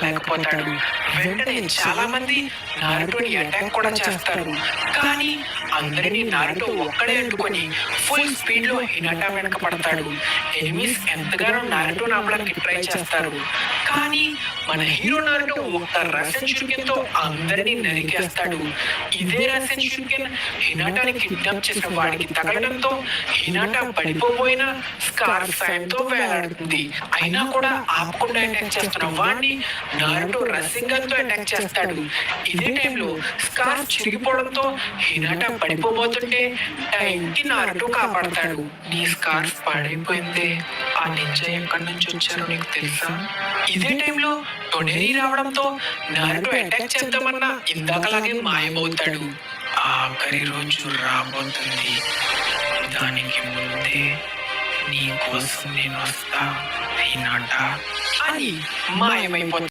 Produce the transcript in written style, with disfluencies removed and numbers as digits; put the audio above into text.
ఆపలేకపోతాడు. వెంటనే చాలా మంది నారుటోని అటాక్ కూడా చేస్తారు. కానీ అందరినీ నారుటో ఒక్కడే అడ్డుకొని ఫుల్ స్పీడ్ లో హినాటా వెనక పడతాడు. ఎనిమీస్ ఎంతగానో నారుటోని ఆపడానికి ట్రై చేస్తారు. కానీ మన హీరో నారుటో ఒక్క రసన్ షురికెన్ తో అందరినీ నరికేస్తాడు. ఇదే రసన్ షురికెన్ హినాటాని కిడ్నాప్ చేసిన వాడికి తగలడంతో హినాటా పడిపోబోయిన స్కార్ సాయంతో వేలాడుతుంది. అయినా కూడా ఆపకుండా అటాక్ చేస్తున్న వాడిని నారుటో రసింగ్ గన్ తో అటాక్ చేస్తాడు. ఇదే టైంలో స్కార్ చిరిగిపోవడంతో హినాటా పడిపోబోతుంటే టైంకి నారుటో కాపాడతాడు. నీ స్కార్ఫ్ పాడైపోయింది. ఆ నింజా ఎక్కడి నుంచి వచ్చారో నీకు తెలుసా? ఇదే టైంలో టొనెరి రావడంతో నారుటో అటాక్ చేద్దామన్నా ఇందాకలాగే మాయమవుతాడు. ఆఖరి రోజు రాబోతుంది. దానికి ముందే నీ కోసం నేను వస్తా హినాటా అని మాయమైపోతాడు.